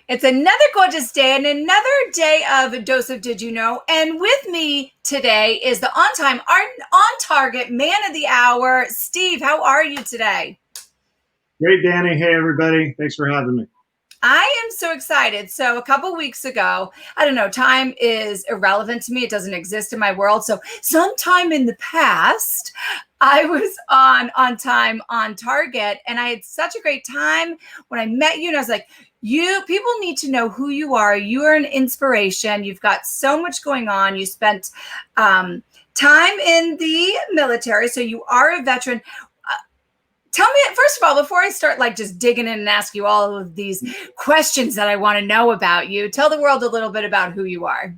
It's another gorgeous day and another day of a dose of Did You Know? And with me today is the on time, on target man of the hour, Steve. How are you today? Great, Danny. Hey, everybody. Thanks for having me. I am so excited. So a couple weeks ago, I don't know, time is irrelevant to me. It doesn't exist in my world. So sometime in the past, I was on time, on target, and I had such a great time when I met you. And I was like, people need to know who you are. You are an inspiration. You've got so much going on. You spent time in the military, so you are a veteran. Tell me, first of all, before I start just digging in and ask you all of these questions that I want to know about you, tell the world a little bit about who you are.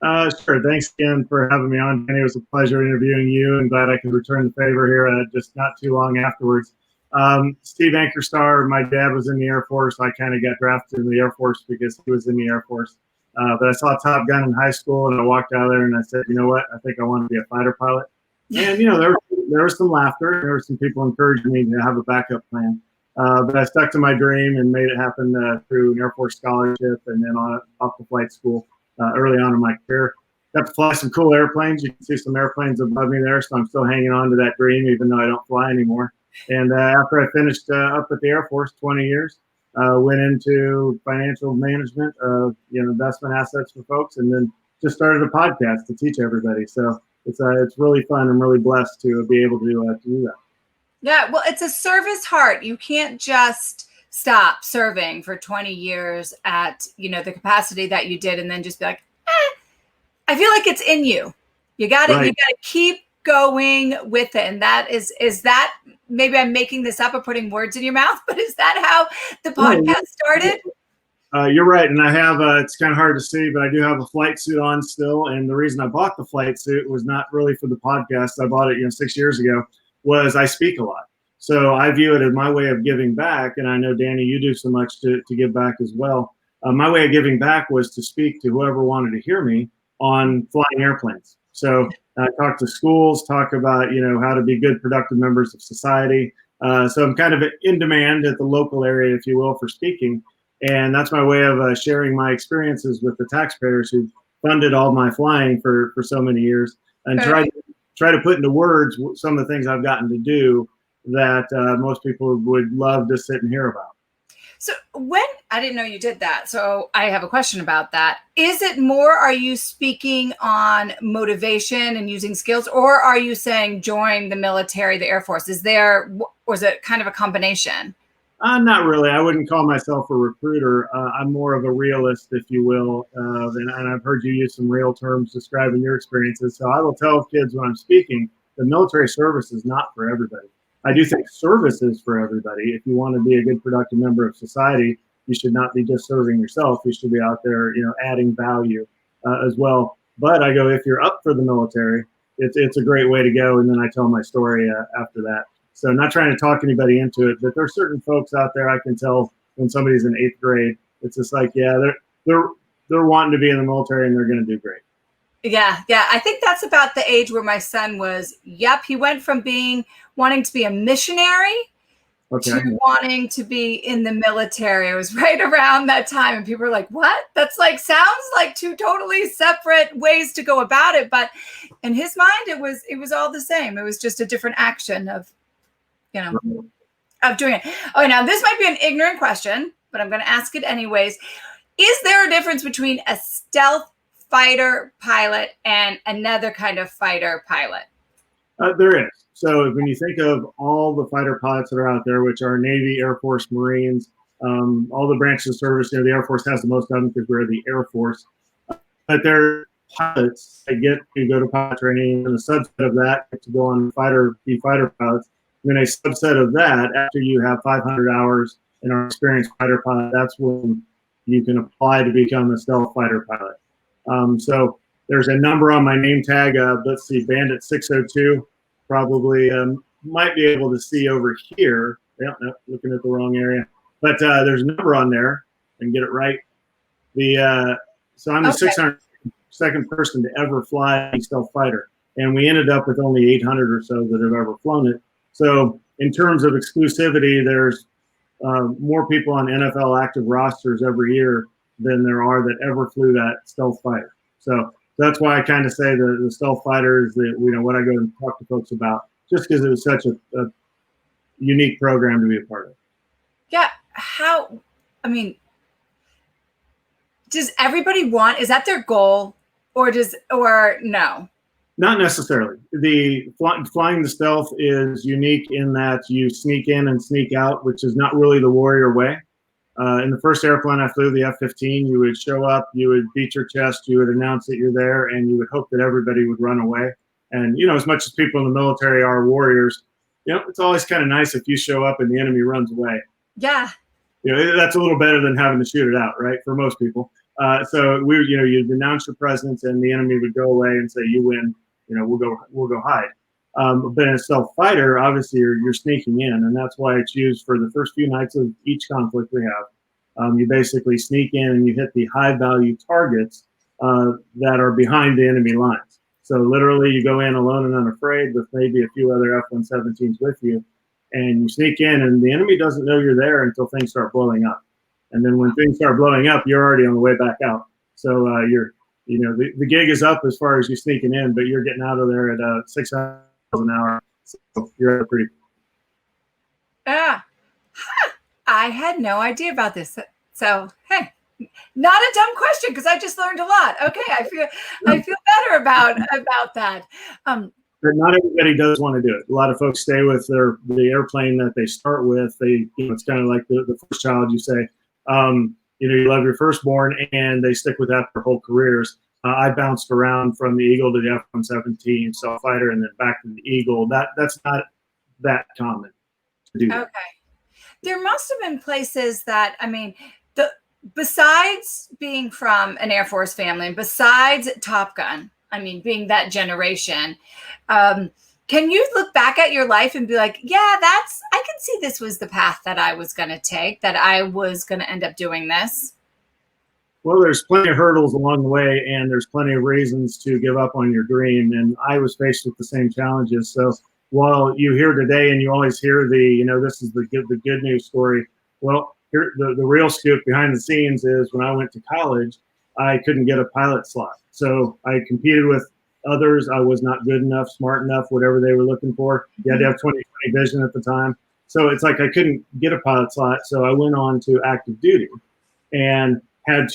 Sure. Thanks again for having me on, Danny. It was a pleasure interviewing you, and glad I could return the favor here just not too long afterwards. Steve Ankerstar, my dad was in the Air Force. I kind of got drafted in the Air Force because he was in the Air Force. But I saw Top Gun in high school, and I walked out there and I said, you know what? I think I want to be a fighter pilot. And, there was some laughter. There were some people encouraging me to have a backup plan. But I stuck to my dream and made it happen through an Air Force scholarship and then off to flight school early on in my career. Got to fly some cool airplanes. You can see some airplanes above me there, so I'm still hanging on to that dream, even though I don't fly anymore. And after I finished up at the Air Force, 20 years, went into financial management of investment assets for folks, and then just started a podcast to teach everybody. So it's really fun. I'm really blessed to be able to do that. Yeah, well, it's a service heart. You can't just stop serving for 20 years at the capacity that you did, and then just be like, I feel like it's in you. You got to You got to keep going with it. And that is that, maybe I'm making this up or putting words in your mouth, but is that how the podcast started? You're right. And I have, it's kind of hard to see, but I do have a flight suit on still. And the reason I bought the flight suit was not really for the podcast. I bought it 6 years ago, was I speak a lot. So I view it as my way of giving back. And I know, Danny, you do so much to give back as well. My way of giving back was to speak to whoever wanted to hear me on flying airplanes. So I talk to schools, talk about, how to be good, productive members of society. So I'm kind of in demand at the local area, if you will, for speaking. And that's my way of sharing my experiences with the taxpayers who funded all my flying for so many years, and try to put into words some of the things I've gotten to do that most people would love to sit and hear about. So I didn't know you did that. So I have a question about that. Is it more, are you speaking on motivation and using skills, or are you saying join the military, the Air Force? Or is it kind of a combination? Not really. I wouldn't call myself a recruiter. I'm more of a realist, if you will. And I've heard you use some real terms describing your experiences. So I will tell kids when I'm speaking, the military service is not for everybody. I do think service is for everybody. If you want to be a good, productive member of society, you should not be just serving yourself. You should be out there, adding value as well. But I go, if you're up for the military, it's a great way to go. And then I tell my story after that. So I'm not trying to talk anybody into it, but there are certain folks out there I can tell when somebody's in 8th grade, it's just like, yeah, they're wanting to be in the military and they're going to do great. Yeah. I think that's about the age where my son was. Yep. He went from wanting to be a missionary to wanting to be in the military. It was right around that time. And people were like, what? That's sounds like two totally separate ways to go about it. But in his mind, it was all the same. It was just a different action of doing it. Okay, now this might be an ignorant question, but I'm going to ask it anyways. Is there a difference between a stealth fighter pilot and another kind of fighter pilot? There is. So when you think of all the fighter pilots that are out there, which are Navy, Air Force, Marines, all the branches of service, the Air Force has the most of them because we're the Air Force. But they're pilots that get to go to pilot training, and a subset of that to go on be fighter pilots. And then a subset of that, after you have 500 hours in our experienced fighter pilot, that's when you can apply to become a stealth fighter pilot. So there's a number on my name tag. Let's see, Bandit 602. Probably might be able to see over here. Yeah, no, looking at the wrong area. But there's a number on there, and get it right. So I'm the 602nd person to ever fly a stealth fighter, and we ended up with only 800 or so that have ever flown it. So in terms of exclusivity, there's more people on NFL active rosters every year than there are that ever flew that stealth fighter. So that's why I kind of say the stealth fighter is what I go and talk to folks about, just because it was such a unique program to be a part of. Yeah. I mean, does everybody want, is that their goal, or no? Not necessarily. The flying the stealth is unique in that you sneak in and sneak out, which is not really the warrior way. In the first airplane I flew, the F-15, you would show up, you would beat your chest, you would announce that you're there, and you would hope that everybody would run away. And, as much as people in the military are warriors, it's always kind of nice if you show up and the enemy runs away. Yeah. That's a little better than having to shoot it out, right, for most people. So you'd announce your presence, and the enemy would go away and say, "You win. We'll go hide." But in a stealth fighter, obviously you're sneaking in, and that's why it's used for the first few nights of each conflict we have. You basically sneak in and you hit the high value targets that are behind the enemy lines. So literally, you go in alone and unafraid with maybe a few other F-117s with you, and you sneak in, and the enemy doesn't know you're there until things start blowing up. And then when things start blowing up, you're already on the way back out. So the gig is up as far as you sneaking in, but you're getting out of there at 600 miles an hour. So you're pretty. I had no idea about this. So, hey, not a dumb question, because I just learned a lot. Okay, I feel better about that. But not everybody does want to do it. A lot of folks stay with the airplane that they start with. It's kind of like the first child you say. You love your firstborn, and they stick with that their whole careers. I bounced around from the Eagle to the F-117 stealth fighter, and then back to the Eagle. That's not that common to do. Okay. There must have been places that, besides being from an Air Force family, and besides Top Gun, being that generation, can you look back at your life and be like, yeah, I can see this was the path that I was going to take, that I was going to end up doing this? Well, there's plenty of hurdles along the way, and there's plenty of reasons to give up on your dream. And I was faced with the same challenges. So while you hear today and you always hear this is the good news story, well, here, the real scoop behind the scenes is when I went to college, I couldn't get a pilot slot. So I competed with others. I was not good enough, smart enough, whatever they were looking for. You had to have 20/20 vision at the time. So it's like I couldn't get a pilot slot. So I went on to active duty and I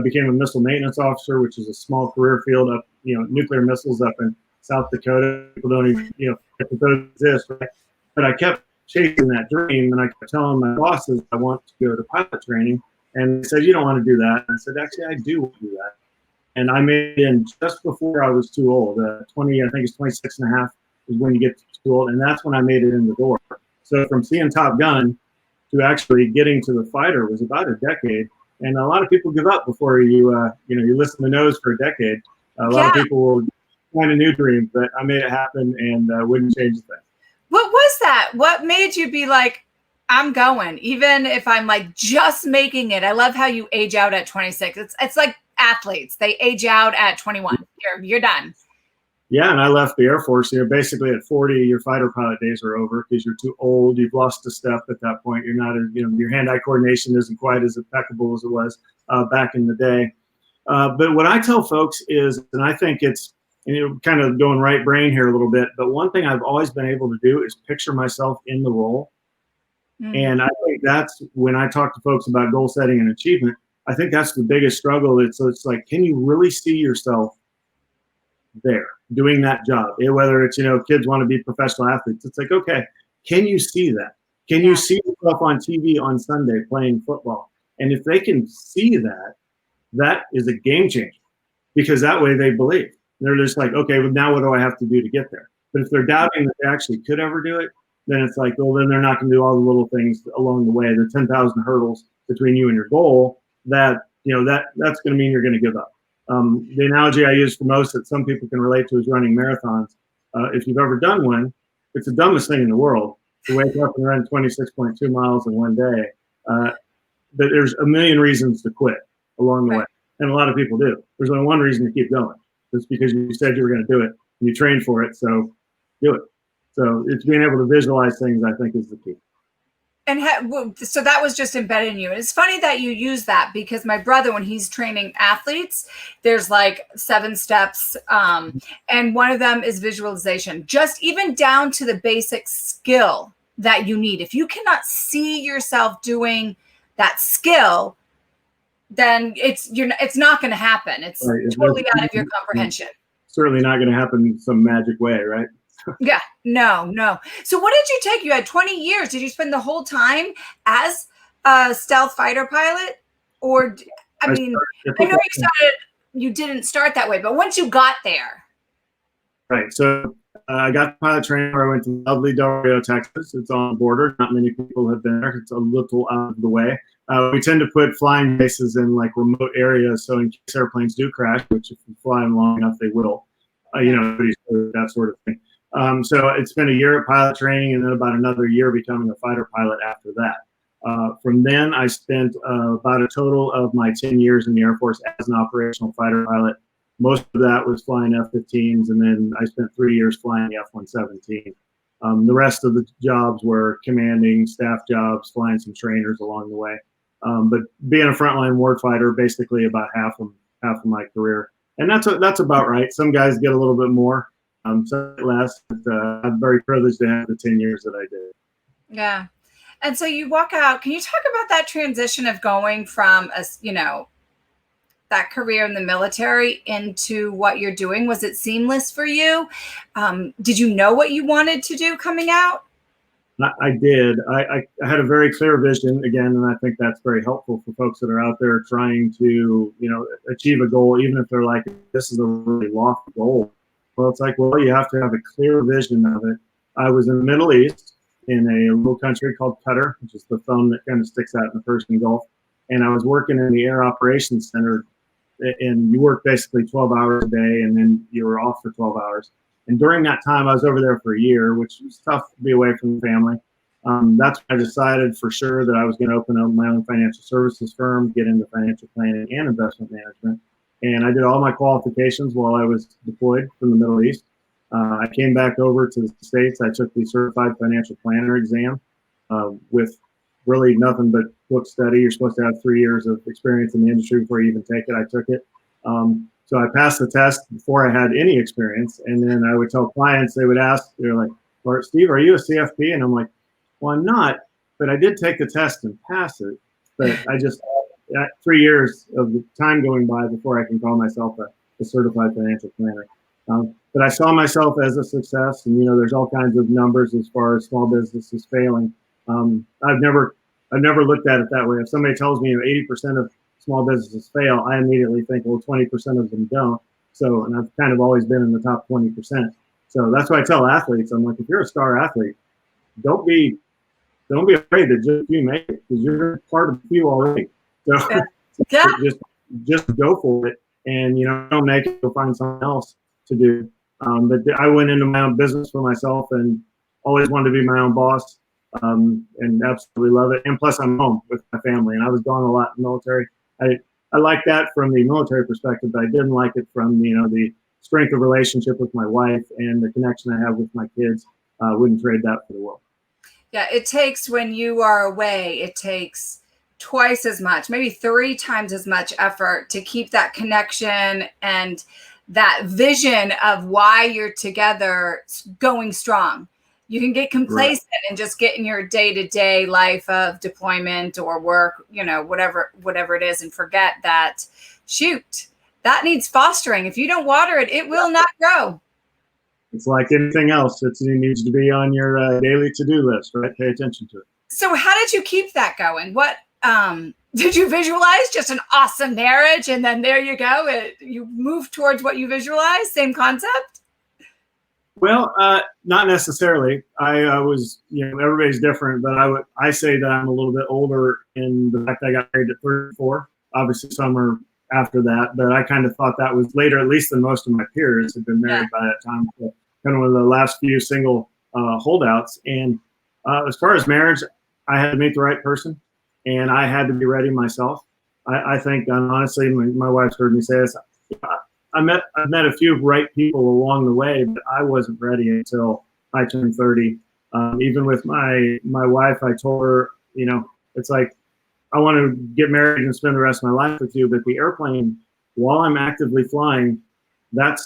became a missile maintenance officer, which is a small career field up, nuclear missiles up in South Dakota. People don't even, if those exist, right? But I kept chasing that dream, and I kept telling my bosses I want to go to pilot training. And they said, "You don't want to do that." And I said, "Actually, I do want to do that." And I made it in just before I was too old. 20, I think it's 26 and a half is when you get too old. And that's when I made it in the door. So from seeing Top Gun to actually getting to the fighter was about a decade. And a lot of people give up before you listen to no's for a decade. A lot of people will find a new dream, but I made it happen, and wouldn't change a thing. What was that? What made you be like, I'm going, even if I'm like just making it? I love how you age out at 26. It's like athletes. They age out at 21. You're done. Yeah, and I left the Air Force. Basically at 40, your fighter pilot days are over because you're too old. You've lost a step at that point. You're not, your hand-eye coordination isn't quite as impeccable as it was back in the day. But what I tell folks is, and I think it's kind of going right brain here a little bit, but one thing I've always been able to do is picture myself in the role. Mm-hmm. And I think that's when I talk to folks about goal setting and achievement, I think that's the biggest struggle. It's like, can you really see yourself there doing that job? Whether it's, kids want to be professional athletes. It's like, okay, can you see that? Can you see yourself on TV on Sunday playing football? And if they can see that, that is a game changer, because that way they believe. They're just like, okay, well, now what do I have to do to get there? But if they're doubting that they actually could ever do it, then it's like, well, then they're not going to do all the little things along the way. The 10,000 hurdles between you and your goal, that's going to mean you're going to give up. The analogy I use for most that some people can relate to is running marathons. If you've ever done one, it's the dumbest thing in the world to wake up and run 26.2 miles in one day. But there's a million reasons to quit along the way. And a lot of people do. There's only one reason to keep going. It's because you said you were going to do it and you trained for it. So do it. So it's being able to visualize things, I think, is the key. And so that was just embedded in you. And it's funny that you use that, because my brother, when he's training athletes, there's like 7 steps. And one of them is visualization, just even down to the basic skill that you need. If you cannot see yourself doing that skill, then it's not going to happen. It's right. totally out of your comprehension. Certainly not going to happen in some magic way, right? Yeah, no. So what did you take? You had 20 years. Did you spend the whole time as a stealth fighter pilot? Or, I mean, I know you didn't start that way, but once you got there. Right. So I got pilot training where I went to lovely Del Rio, Texas. It's on the border. Not many people have been there. It's a little out of the way. We tend to put flying bases in like remote areas, so in case airplanes do crash, which if you fly them long enough, they will. That sort of thing. So it's been a year of pilot training, and then about another year becoming a fighter pilot after that. From then, I spent about a total of my 10 years in the Air Force as an operational fighter pilot. Most of that was flying F-15s, and then I spent 3 years flying the F-117. The rest of the jobs were commanding, staff jobs, flying some trainers along the way. But being a frontline warfighter, basically about half of my career, and that's about right. Some guys get a little bit more, some less. But I'm very privileged to have the 10 years that I did. Yeah, and so you walk out. Can you talk about that transition of going from that career in the military into what you're doing? Was it seamless for you? Did you know what you wanted to do coming out? I did. I had a very clear vision again, and I think that's very helpful for folks that are out there trying to, achieve a goal, even if they're like, this is a really lofty goal. Well, it's like, well, you have to have a clear vision of it. I was in the Middle East in a little country called Qatar, which is the thumb that kind of sticks out in the Persian Gulf. And I was working in the Air Operations Center, and you work basically 12 hours a day, and then you were off for 12 hours. And during that time, I was over there for a year, which was tough to be away from the family. That's when I decided for sure that I was going to open up my own financial services firm, get into financial planning and investment management. And I did all my qualifications while I was deployed from the Middle East. I came back over to the States. I took the certified financial planner exam with really nothing but book study. You're supposed to have 3 years of experience in the industry before you even take it. I took it. So I passed the test before I had any experience. And then I would tell clients, they would ask, they're like, "Or Steve, are you a CFP?" And I'm like, "Well, I'm not, but I did take the test and pass it. But I just, 3 years of the time going by before I can call myself a certified financial planner." But I saw myself as a success. And, there's all kinds of numbers as far as small businesses failing. I've never looked at it that way. If somebody tells me 80% of small businesses fail, I immediately think, well, 20% of them don't. So, and I've kind of always been in the top 20%. So that's why I tell athletes, I'm like, if you're a star athlete, don't be afraid that just you make it, because you're part of the few already. So just go for it, and don't make it, go find something else to do. But I went into my own business for myself and always wanted to be my own boss, and absolutely love it. And plus, I'm home with my family, and I was gone a lot in the military. I like that from the military perspective, but I didn't like it from the strength of relationship with my wife and the connection I have with my kids. Wouldn't trade that for the world. Yeah, it takes, when you are away, it takes twice as much, maybe 3 times as much effort to keep that connection and that vision of why you're together going strong. You can get complacent and just get in your day-to-day life of deployment or work, whatever it is, and forget that, shoot, that needs fostering. If you don't water it, it will not grow. It's like anything else. It needs to be on your daily to-do list, right? Pay attention to it. So how did you keep that going? What did you visualize? Just an awesome marriage, and then there you go. You move towards what you visualize. Same concept? Well, not necessarily. I was, everybody's different, but I say that I'm a little bit older in the fact I got married at 34. Obviously, some are after that, but I kind of thought that was later, at least than most of my peers had been married by that time. So kind of one of the last few single holdouts. And as far as marriage, I had to meet the right person, and I had to be ready myself. I think, honestly, my wife's heard me say this. I've met a few right people along the way, but I wasn't ready until I turned 30. Even with my wife, I told her, it's like, I want to get married and spend the rest of my life with you, but the airplane, while I'm actively flying, the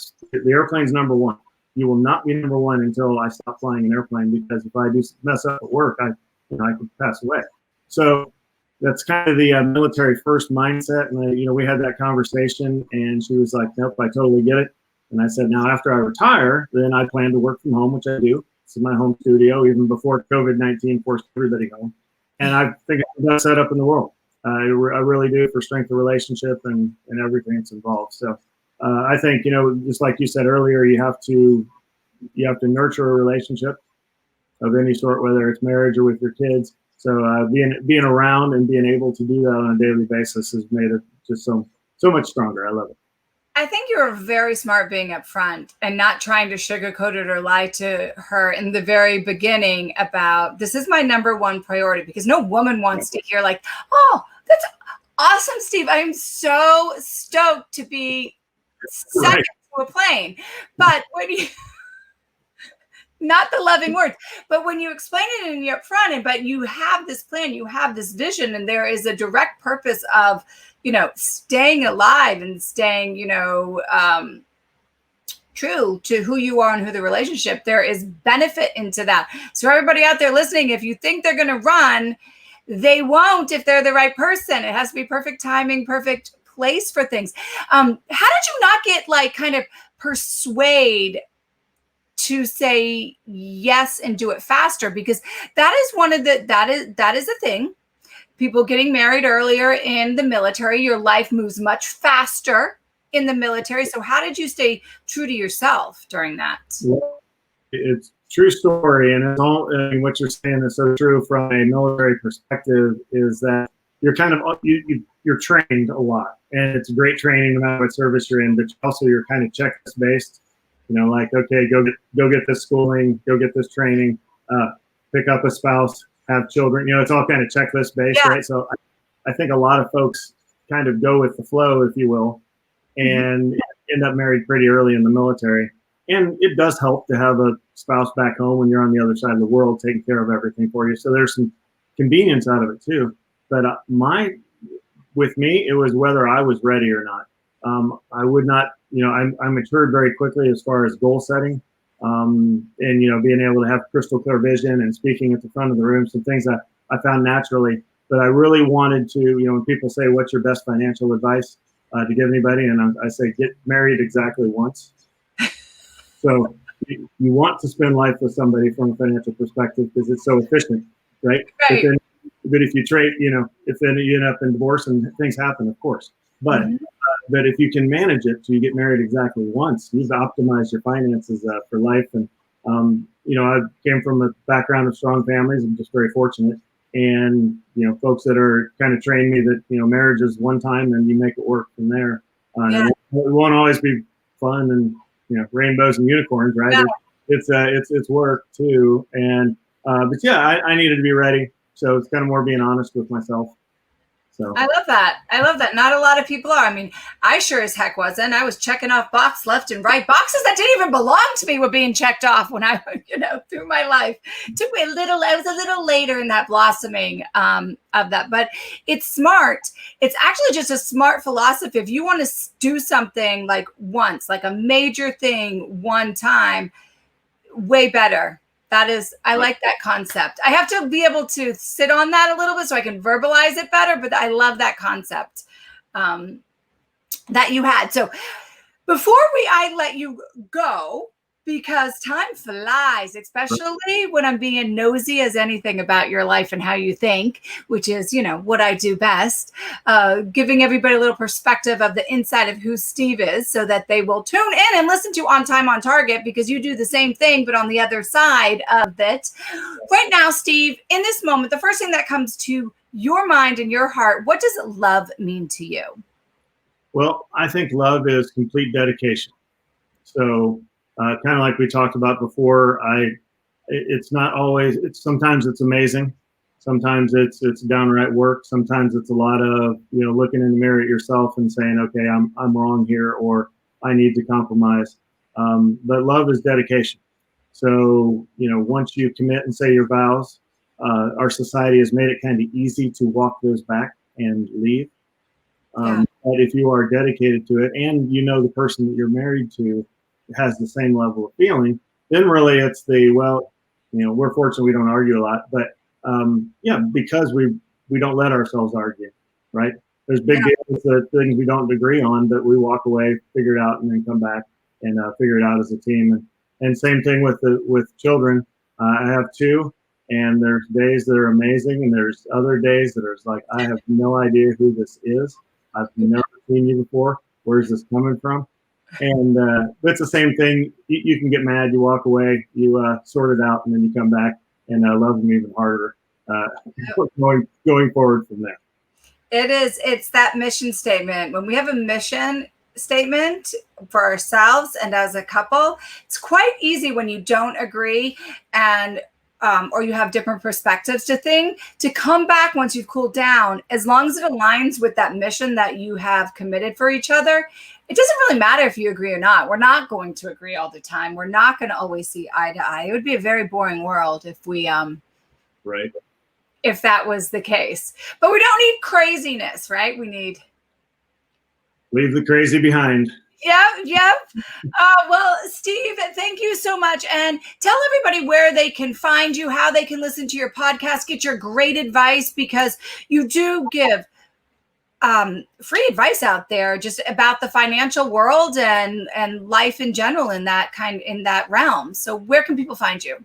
airplane's number one. You will not be number one until I stop flying an airplane, because if I do mess up at work, I could pass away. So that's kind of the military first mindset. And we had that conversation, and she was like, "Nope, I totally get it." And I said, "Now, after I retire, then I plan to work from home, which I do. This is my home studio, even before COVID-19 forced everybody home. And I think it's the best setup in the world. I really do, for strength of relationship and everything that's involved." So I think, just like you said earlier, you have to nurture a relationship of any sort, whether it's marriage or with your kids. So being around and being able to do that on a daily basis has made it just so much stronger. I love it. I think you're very smart being upfront and not trying to sugarcoat it or lie to her in the very beginning about, this is my number one priority, because no woman wants to hear like, "Oh, that's awesome, Steve. I'm so stoked to be second to a plane." But when you, not the loving words, but when you explain it and you're upfront, but you have this plan, you have this vision, and there is a direct purpose of, staying alive and staying, true to who you are and who the relationship, there is benefit into that. So everybody out there listening, if you think they're going to run, they won't if they're the right person. It has to be perfect timing, perfect place for things. How did you not get kind of persuade to say yes and do it faster? Because that is that is a thing. People getting married earlier in the military, your life moves much faster in the military. So how did you stay true to yourself during that? Well, it's true story. And what you're saying is so true from a military perspective, is that you're kind of, you're trained a lot, and it's great training no matter what service you're in, but also you're kind of checklist based, like, okay, go get this schooling, go get this training, pick up a spouse, have children, it's all kind of checklist based, right? So I think a lot of folks kind of go with the flow, if you will, and end up married pretty early in the military. And it does help to have a spouse back home when you're on the other side of the world taking care of everything for you. So there's some convenience out of it too. But with me, it was whether I was ready or not. I would not, I matured very quickly as far as goal setting. And, being able to have crystal clear vision and speaking at the front of the room, some things that I found naturally. But I really wanted to, when people say, "What's your best financial advice to give anybody?" And I say, get married exactly once. So you want to spend life with somebody from a financial perspective, because it's so efficient, right? Right. But if you trade, if then you end up in divorce and things happen, of course. But but if you can manage it, so you get married exactly once, you've optimized your finances for life. And I came from a background of strong families. I'm just very fortunate. And folks that are kind of trained me that marriage is one time, and you make it work from there. It won't always be fun and rainbows and unicorns, right? Yeah. It's work too. And but yeah, I needed to be ready. So it's kind of more being honest with myself. So I love that. Not a lot of people are. I mean, I sure as heck wasn't. I was checking off box left and right. Boxes that didn't even belong to me were being checked off when I, through my life. I was a little later in that blossoming of that, but it's smart. It's actually just a smart philosophy. If you want to do something like once, like a major thing one time, way better. I like that concept. I have to be able to sit on that a little bit so I can verbalize it better, but I love that concept that you had. So before I let you go, because time flies, especially when I'm being nosy as anything about your life and how you think, which is, what I do best, giving everybody a little perspective of the inside of who Steve is, so that they will tune in and listen to On Time, On Target, because you do the same thing, but on the other side of it. Right now, Steve, in this moment, the first thing that comes to your mind and your heart, what does love mean to you? Well, I think love is complete dedication. So kind of like we talked about before, it's not always, sometimes it's amazing. Sometimes it's downright work. Sometimes it's a lot of, looking in the mirror at yourself and saying, okay, I'm wrong here, or I need to compromise. But love is dedication. So, once you commit and say your vows, our society has made it kind of easy to walk those back and leave. But if you are dedicated to it and the person that you're married to has the same level of feeling, then really it's we're fortunate we don't argue a lot, but because we don't let ourselves argue, right? There's big deals, that things we don't agree on, but we walk away, figure it out, and then come back and figure it out as a team. And same thing with children. I have two, and there's days that are amazing, and there's other days that are like, I have no idea who this is. I've never seen you before. Where's this coming from? And it's the same thing. You can get mad, you walk away, you sort it out, and then you come back and love them even harder going forward from there. It's that mission statement. When we have a mission statement for ourselves and as a couple, it's quite easy when you don't agree and or you have different perspectives to come back once you've cooled down. As long as it aligns with that mission that you have committed for each other, it doesn't really matter if you agree or not. We're not going to agree all the time. We're not going to always see eye to eye. It would be a very boring world if we right. If that was the case. But we don't need craziness, right? We need leave the crazy behind. Yep. Well, Steve, thank you so much. And tell everybody where they can find you, how they can listen to your podcast, get your great advice, because you do give free advice out there just about the financial world and life in general in that realm. So where can people find you?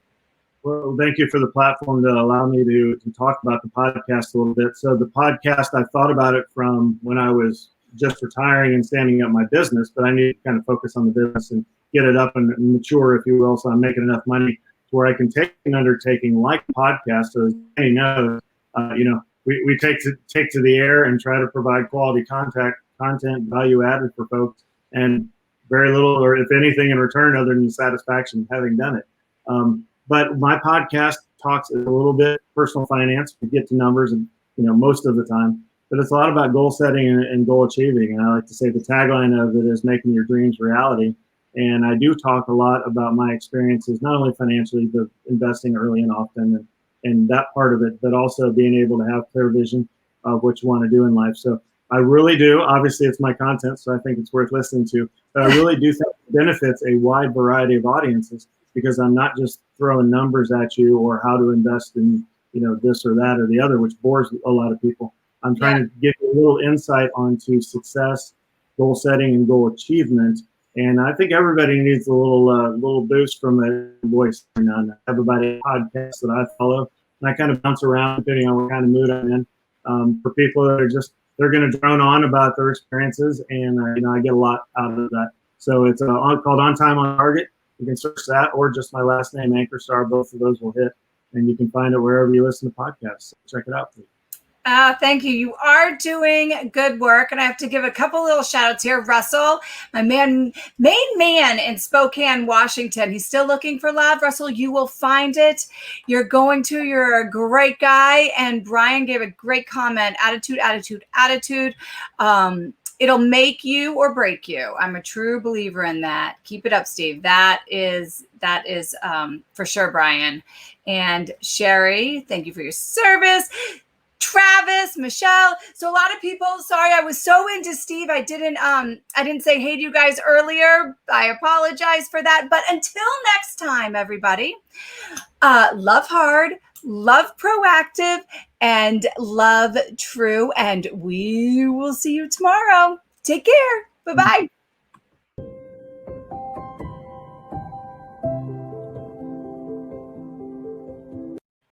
Well, thank you for the platform to allow me to talk about the podcast a little bit. So the podcast, I thought about it from when I was just retiring and standing up my business, but I need to kind of focus on the business and get it up and mature, if you will, so I'm making enough money to where I can take an undertaking like podcast. So as Danny knows, we take to the air and try to provide quality content, value added for folks, and very little, or if anything, in return other than the satisfaction of having done it. But my podcast talks a little bit personal finance. We get to numbers, and most of the time. But it's a lot about goal setting and goal achieving. And I like to say the tagline of it is making your dreams reality. And I do talk a lot about my experiences, not only financially, but investing early and often and that part of it, but also being able to have clear vision of what you want to do in life. So I really do. Obviously, it's my content, so I think it's worth listening to. But I really do think it benefits a wide variety of audiences because I'm not just throwing numbers at you or how to invest in this or that or the other, which bores a lot of people. I'm trying to give you a little insight onto success, goal setting, and goal achievement. And I think everybody needs a little boost from a voice. And I have about 8 podcasts that I follow, and I kind of bounce around depending on what kind of mood I'm in. For people that are they're going to drone on about their experiences, and I get a lot out of that. So it's called On Time on Target. You can search that, or just my last name, Ankerstar. Both of those will hit, and you can find it wherever you listen to podcasts. So check it out, please. Thank you. You are doing good work. And I have to give a couple little shout outs here. Russell, my main man in Spokane, Washington. He's still looking for love. Russell, you will find it. You're a great guy. And Brian gave a great comment. Attitude. It'll make you or break you. I'm a true believer in that. Keep it up, Steve. That is for sure, Brian. And Sherry, thank you for your service. Travis, Michelle. So a lot of people, sorry, I was so into Steve. I didn't say hey to you guys earlier. I apologize for that. But until next time, everybody, love hard, love proactive, and love true. And we will see you tomorrow. Take care. Bye-bye.